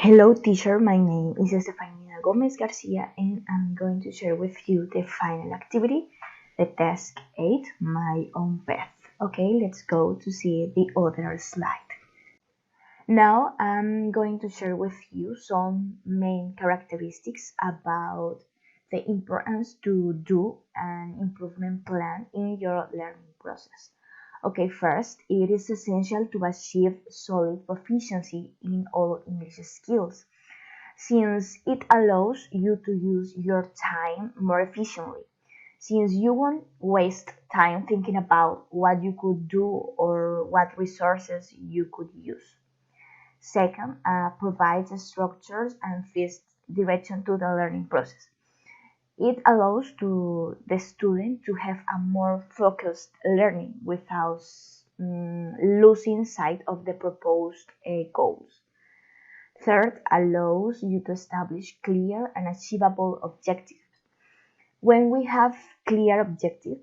Hello teacher, my name is Stefanya Gómez García and I'm going to share with you the final activity, the task 8, my own path. Okay, let's go to see the other slide. Now I'm going to share with you some main characteristics about the importance to do an improvement plan in your learning process. Okay, first, it is essential to achieve solid proficiency in all English skills, since it allows you to use your time more efficiently, since you won't waste time thinking about what you could do or what resources you could use. Second, provides structures and fixed direction to the learning process. It allows to the student to have a more focused learning without losing sight of the proposed goals. Third, allows you to establish clear and achievable objectives. When we have clear objectives,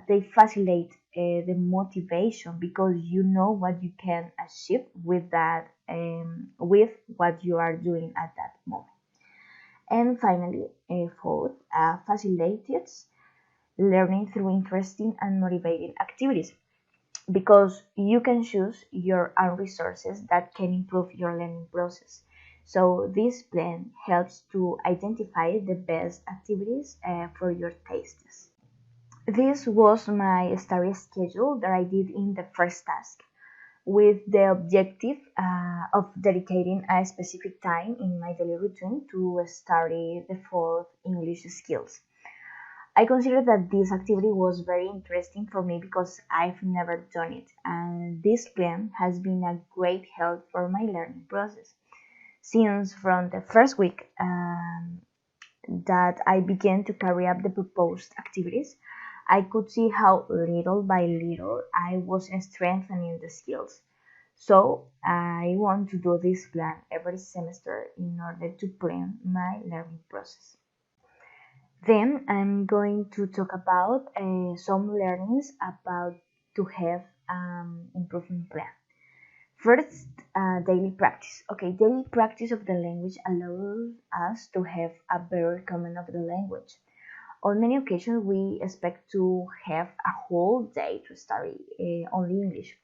they facilitate the motivation because you know what you can achieve with that, with what you are doing at that moment. And finally, fourth, facilitates learning through interesting and motivating activities because you can choose your own resources that can improve your learning process. So this plan helps to identify the best activities for your tastes. This was my study schedule that I did in the first task, with the objective of dedicating a specific time in my daily routine to study the fourth English skills. I consider that this activity was very interesting for me because I've never done it, and this plan has been a great help for my learning process. Since from the first week that I began to carry out the proposed activities, I could see how little by little I was strengthening the skills. So I want to do this plan every semester in order to plan my learning process. Then I'm going to talk about some learnings about to have improvement plan. First, daily practice. Okay, daily practice of the language allows us to have a better command of the language. On many occasions, we expect to have a whole day to study only English,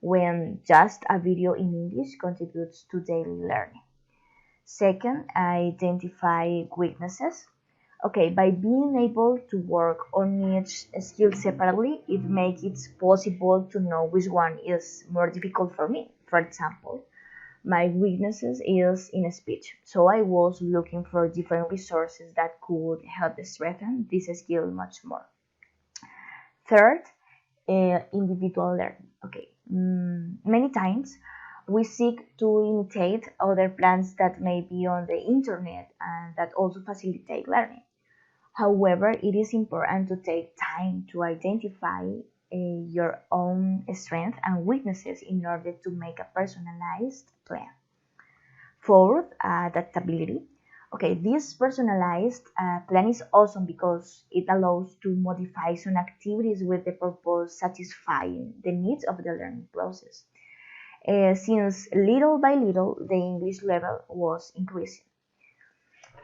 when just a video in English contributes to daily learning. Second, identify weaknesses. Okay, by being able to work on each skill separately, it makes it possible to know which one is more difficult for me. For example, my weaknesses is in speech, so I was looking for different resources that could help strengthen this skill much more. Third, individual learning. Okay, many times we seek to imitate other plans that may be on the internet and that also facilitate learning. However, it is important to take time to identify your own strengths and weaknesses in order to make a personalized plan. Fourth, adaptability. Okay, this personalized plan is awesome because it allows to modify some activities with the purpose satisfying the needs of the learning process. Since little by little the English level was increasing.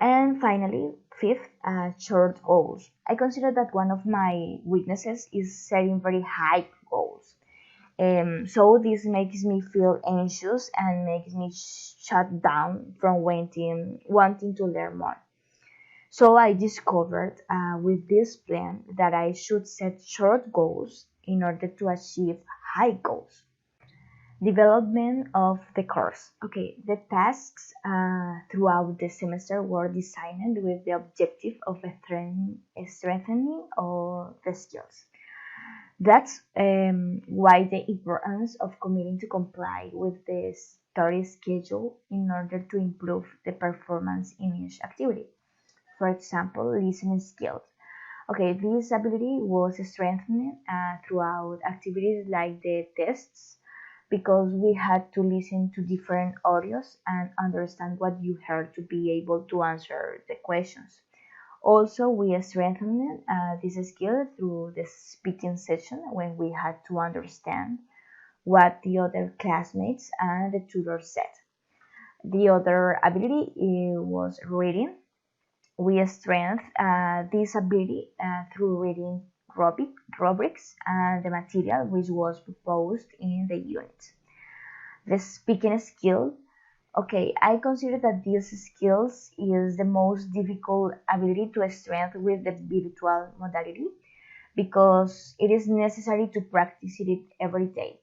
And finally, fifth, short goals. I consider that one of my weaknesses is setting very high goals. So this makes me feel anxious and makes me shut down from wanting to learn more. So I discovered with this plan that I should set short goals in order to achieve high goals. Development of the course. Okay, the tasks throughout the semester were designed with the objective of strengthening of the skills. That's why the importance of committing to comply with the study schedule in order to improve the performance in each activity. For example, listening skills. Okay, this ability was strengthened throughout activities like the tests, because we had to listen to different audios and understand what you heard to be able to answer the questions. Also, we strengthened this skill through the speaking session when we had to understand what the other classmates and the tutor said. The other ability was reading. We strengthened this ability through reading rubrics and the material which was proposed in the unit. The speaking skill. Okay, I consider that these skills is the most difficult ability to strengthen with the virtual modality because it is necessary to practice it every day.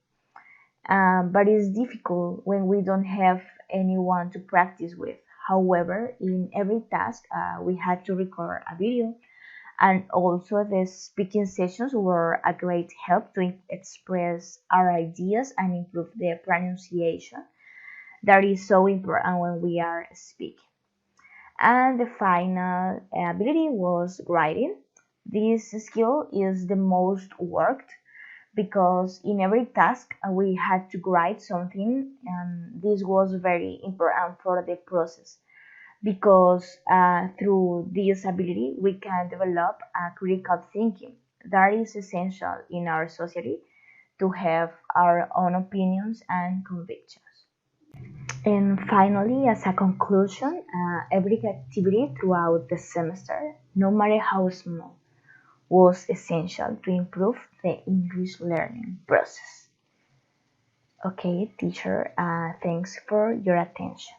But it's difficult when we don't have anyone to practice with. However, in every task, we had to record a video, and also the speaking sessions were a great help to express our ideas and improve the pronunciation. That is so important when we are speaking. And the final ability was writing. This skill is the most worked because in every task we had to write something, and this was very important for the process because through this ability we can develop a critical thinking that is essential in our society to have our own opinions and convictions. And finally, as a conclusion, every activity throughout the semester, no matter how small, was essential to improve the English learning process. Okay, teacher, thanks for your attention.